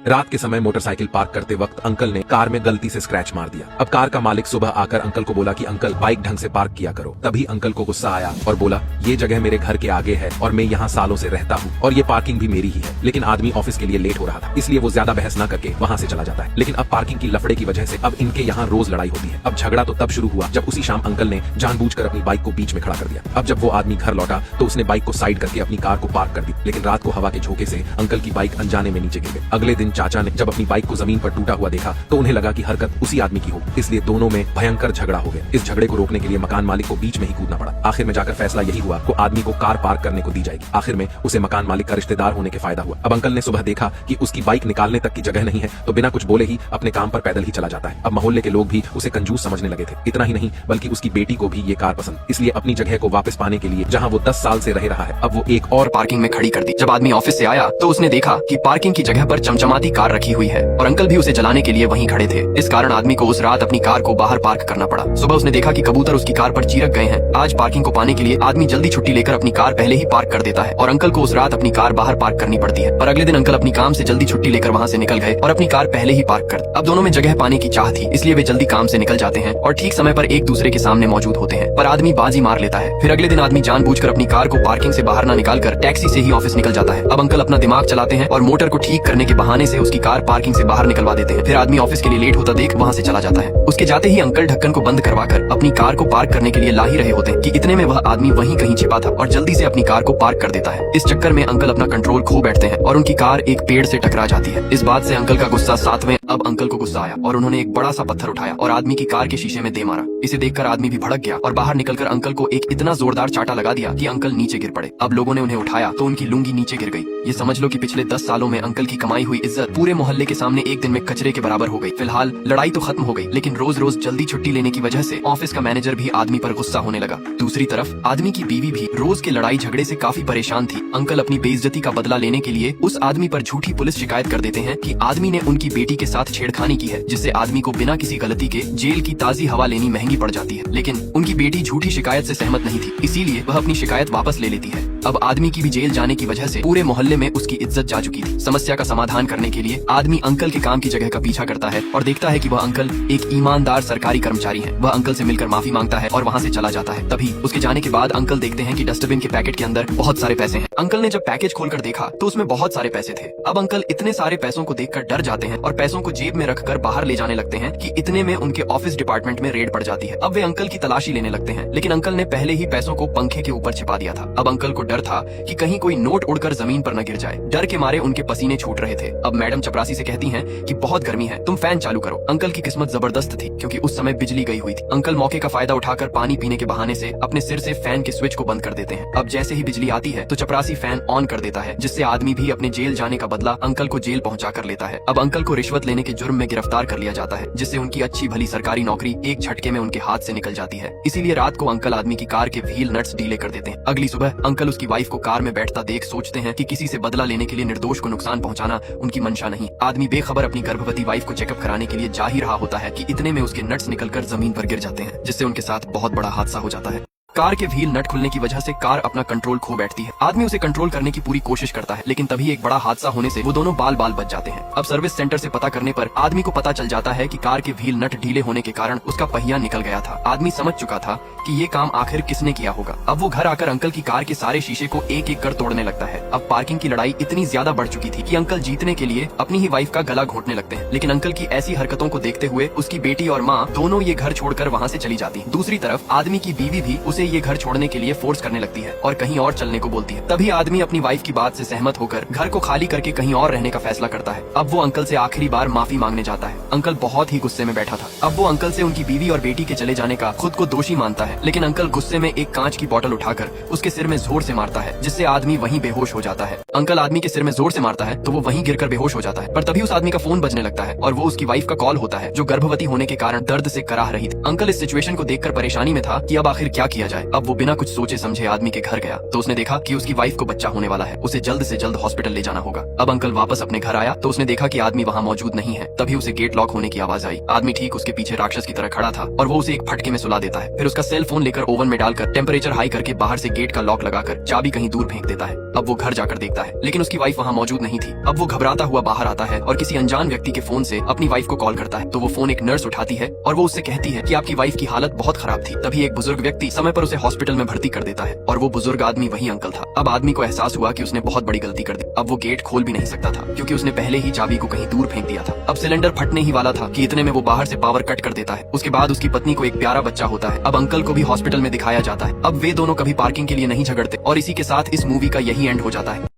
रात के समय मोटरसाइकिल पार्क करते वक्त अंकल ने कार में गलती से स्क्रैच मार दिया। अब कार का मालिक सुबह आकर अंकल को बोला कि अंकल बाइक ढंग से पार्क किया करो। तभी अंकल को गुस्सा आया और बोला ये जगह मेरे घर के आगे है और मैं यहाँ सालों से रहता हूँ और ये पार्किंग भी मेरी ही है। लेकिन आदमी ऑफिस के लिए लेट हो रहा था, इसलिए वो ज्यादा बहस न करके वहाँ से चला जाता है। लेकिन अब पार्किंग की लफड़े की वजह से अब इनके यहाँ रोज लड़ाई होती है। अब झगड़ा तो तब शुरू हुआ जब उसी शाम अंकल ने जानबूझकर अपनी बाइक को बीच में खड़ा कर दिया। अब जब वो आदमी घर लौटा तो उसने बाइक को साइड करके अपनी कार को पार्क कर दी। लेकिन रात को हवा के झोंके से अंकल की बाइक अनजाने में नीचे गिर गई। अगले दिन चाचा ने जब अपनी बाइक को जमीन पर टूटा हुआ देखा तो उन्हें लगा कि हरकत उसी आदमी की हो, इसलिए दोनों में भयंकर झगड़ा हो गया। इस झगड़े को रोकने के लिए मकान मालिक को बीच में ही कूदना पड़ा। आखिर में जाकर फैसला यही हुआ कि आदमी को कार पार्क करने को दी जाएगी। आखिर में उसे मकान मालिक का रिश्तेदार होने के फायदा हुआ। अब अंकल ने सुबह देखा कि उसकी बाइक निकालने तक की जगह नहीं है तो बिना कुछ बोले ही अपने काम पर पैदल ही चला जाता है। अब मोहल्ले के लोग भी उसे कंजूस समझने लगे थे। इतना ही नहीं बल्कि उसकी बेटी को भी ये कार पसंद, इसलिए अपनी जगह को वापस पाने के लिए जहाँ वो 10 साल से रह रहा है अब वो एक और पार्किंग में खड़ी कर दी। जब आदमी ऑफिस से आया तो उसने देखा कि पार्किंग की जगह पर चमचमाती कार रखी हुई है और अंकल भी उसे जलाने के लिए वहीं खड़े थे। इस कारण आदमी को उस रात अपनी कार को बाहर पार्क करना पड़ा। सुबह उसने देखा कि कबूतर उसकी कार पर चिरक गए हैं। आज पार्किंग को पाने के लिए आदमी जल्दी छुट्टी लेकर अपनी कार पहले ही पार्क कर देता है और अंकल को उस रात अपनी कार बाहर पार्क करनी पड़ती है। पर अगले दिन अंकल अपनी काम से जल्दी छुट्टी लेकर वहाँ से निकल गए और अपनी कार पहले ही पार्क कर। अब दोनों में जगह पाने की चाह थी, इसलिए वे जल्दी काम से निकल जाते हैं और ठीक समय पर एक दूसरे के सामने मौजूद होते हैं। पर आदमी बाजी मार लेता है। फिर अगले दिन आदमी जानबूझकर अपनी कार को पार्किंग से बाहर न निकालकर टैक्सी से ही ऑफिस निकल जाता है। अब अंकल अपना दिमाग चलाते हैं और मोटर को ठीक करने के बहाने से उसकी कार पार्किंग से बाहर निकलवा देते हैं। फिर आदमी ऑफिस के लिए लेट होता देख वहाँ से चला जाता है। उसके जाते ही अंकल ढक्कन को बंद करवाकर अपनी कार को पार्क करने के लिए ला ही रहे होते हैं कि इतने में वह आदमी वहीं कहीं छिपा था और जल्दी से अपनी कार को पार्क कर देता है। इस चक्कर में अंकल अपना कंट्रोल खो बैठते हैं और उनकी कार एक पेड़ से टकरा जाती है। इस बात से अंकल का गुस्सा सातवें। अब अंकल को गुस्सा आया और उन्होंने एक बड़ा सा पत्थर उठाया और आदमी की कार के शीशे में दे मारा। इसे देखकर आदमी भी भड़क गया और बाहर निकलकर अंकल को एक इतना जोरदार चाटा लगा दिया कि अंकल नीचे गिर पड़े। अब लोगों ने उन्हें उठाया तो उनकी लुंगी नीचे गिर गई। ये समझ लो कि पिछले 10 सालों में अंकल की कमाई हुई इज्जत पूरे मोहल्ले के सामने एक दिन में कचरे के बराबर हो गई। फिलहाल लड़ाई तो खत्म हो गई, लेकिन रोज रोज जल्दी छुट्टी लेने की वजह से ऑफिस का मैनेजर भी आदमी पर गुस्सा होने लगा। दूसरी तरफ आदमी की बीवी भी रोज के लड़ाई झगड़े से काफी परेशान थी। अंकल अपनी बेइज्जती का बदला लेने के लिए उस आदमी पर झूठी पुलिस शिकायत कर देते हैं कि आदमी ने उनकी बेटी के साथ छेड़खानी की है, जिससे आदमी को बिना किसी गलती के जेल की ताजी हवा लेनी महंगी पड़ जाती है। लेकिन उनकी बेटी झूठी शिकायत से सहमत नहीं थी, इसीलिए वह अपनी शिकायत वापस ले लेती है। अब आदमी की भी जेल जाने की वजह से पूरे मोहल्ले में उसकी इज्जत जा चुकी थी। समस्या का समाधान करने के लिए आदमी अंकल के काम की जगह का पीछा करता है और देखता है कि वह अंकल एक ईमानदार सरकारी कर्मचारी है। वह अंकल से मिलकर माफी मांगता है और वहाँ से चला जाता है। तभी उसके जाने के बाद अंकल देखते हैं कि डस्टबिन के पैकेट के अंदर बहुत सारे पैसे हैं। अंकल ने जब पैकेज खोलकर देखा तो उसमें बहुत सारे पैसे थे। अब अंकल इतने सारे पैसों को देखकर डर जाते हैं और पैसों को जेब में रखकर बाहर ले जाने लगते हैं कि इतने में उनके ऑफिस डिपार्टमेंट में रेड पड़ जाती है। अब वे अंकल की तलाशी लेने लगते हैं, लेकिन अंकल ने पहले ही पैसों को पंखे के ऊपर छिपा दिया था। अब अंकल को डर था कि कहीं कोई नोट उड़कर जमीन पर न गिर जाए। डर के मारे उनके पसीने छूट रहे थे। अब मैडम चपरासी से कहती हैं कि बहुत गर्मी है, तुम फैन चालू करो। अंकल की किस्मत जबरदस्त थी क्योंकि उस समय बिजली गई हुई थी। अंकल मौके का फायदा उठाकर पानी पीने के बहाने से अपने सिर से फैन के स्विच को बंद कर देते हैं। अब जैसे ही बिजली आती है तो चपरासी फैन ऑन कर देता है, जिससे आदमी भी अपने जेल जाने का बदला अंकल को जेल पहुंचा कर लेता है। अब अंकल को रिश्वत लेने के जुर्म में गिरफ्तार कर लिया जाता है, जिससे उनकी अच्छी भली सरकारी नौकरी एक झटके में उनके हाथ से निकल जाती है। इसीलिए रात को अंकल आदमी की कार के व्हील नट्स ढीले कर देते हैं। अगली सुबह अंकल उसकी वाइफ को कार में बैठता देख सोचते हैं कि किसी से बदला लेने के लिए निर्दोष को नुकसान पहुंचाना उनकी मंशा नहीं। आदमी बेखबर अपनी गर्भवती वाइफ को चेकअप कराने के लिए जा ही रहा होता है कि इतने में उसके नट्स निकलकर जमीन पर गिर जाते हैं, जिससे उनके साथ बहुत बड़ा हादसा हो जाता है। कार के व्हील नट खुलने की वजह से कार अपना कंट्रोल खो बैठती है। आदमी उसे कंट्रोल करने की पूरी कोशिश करता है, लेकिन तभी एक बड़ा हादसा होने से वो दोनों बाल बाल बच जाते हैं। अब सर्विस सेंटर से पता करने पर आदमी को पता चल जाता है कि कार के व्हील नट ढीले होने के कारण उसका पहिया निकल गया था। आदमी समझ चुका था कि ये काम आखिर किसने किया होगा। अब वो घर आकर अंकल की कार के सारे शीशे को एक एक कर तोड़ने लगता है। अब पार्किंग की लड़ाई इतनी ज्यादा बढ़ चुकी थी कि अंकल जीतने के लिए अपनी ही वाइफ का गला घोंटने लगते हैं। लेकिन अंकल की ऐसी हरकतों को देखते हुए उसकी बेटी और माँ दोनों ये घर छोड़कर वहाँ से चली जाती हैं। दूसरी तरफ आदमी की बीवी भी उसे ये घर छोड़ने के लिए फोर्स करने लगती है और कहीं और चलने को बोलती है। तभी आदमी अपनी वाइफ की बात से सहमत होकर घर को खाली करके कहीं और रहने का फैसला करता है। अब वो अंकल से आखिरी बार माफी मांगने जाता है। अंकल बहुत ही गुस्से में बैठा था। अब वो अंकल से उनकी बीवी और बेटी के चले जाने का खुद को दोषी मानता है, लेकिन अंकल गुस्से में एक कांच की बोतल उठाकर उसके सिर में जोर से मारता है, जिससे आदमी वहीं बेहोश हो जाता है। अंकल आदमी के सिर में जोर से मारता है तो वो वहीं गिरकर बेहोश हो जाता है। पर तभी उस आदमी का फोन बजने लगता है और वो उसकी वाइफ का कॉल होता है, जो गर्भवती होने के कारण दर्द से कराह रही थी। अंकल इस सिचुएशन को देखकर परेशानी में था कि अब आखिर क्या किया जाए। अब वो बिना कुछ सोचे समझे आदमी के घर गया तो उसने देखा कि उसकी वाइफ को बच्चा होने वाला है, उसे जल्द से जल्द हॉस्पिटल ले जाना होगा। अब अंकल वापस अपने घर आया तो उसने देखा कि आदमी वहाँ मौजूद नहीं है। तभी उसे गेट लॉक होने की आवाज आई। आदमी ठीक उसके पीछे राक्षस की तरह खड़ा था और वो उसे एक फटके में सुला देता है। फिर उसका सेल फोन लेकर ओवन में डालकर टेम्परेचर हाई करके बाहर से गेट का लॉक लगाकर चाबी कहीं दूर फेंक देता है। अब वो घर जाकर देखता है लेकिन उसकी वाइफ वहाँ मौजूद नहीं थी। अब वो घबराता हुआ बाहर आता है और किसी अनजान व्यक्ति के फोन से अपनी वाइफ को कॉल करता है। तो वो फोन एक नर्स उठाती है और वो उससे कहती है कि आपकी वाइफ की हालत बहुत खराब थी। तभी एक बुजुर्ग व्यक्ति समय पर उसे हॉस्पिटल में भर्ती कर देता है और वो बुजुर्ग आदमी वही अंकल था। अब आदमी को एहसास हुआ कि उसने बहुत बड़ी गलती कर दी। अब वो गेट खोल भी नहीं सकता था क्योंकि उसने पहले ही चाबी को कहीं दूर फेंक दिया था। अब सिलेंडर फटने ही वाला था कि इतने में वो बाहर से पावर कट कर देता है। उसके बाद उसकी पत्नी को एक प्यारा बच्चा होता है। अब अंकल को भी हॉस्पिटल में दिखाया जाता है। अब वे दोनों कभी पार्किंग के लिए नहीं झगड़ते और इसी के साथ इस मूवी का यही एंड हो जाता है।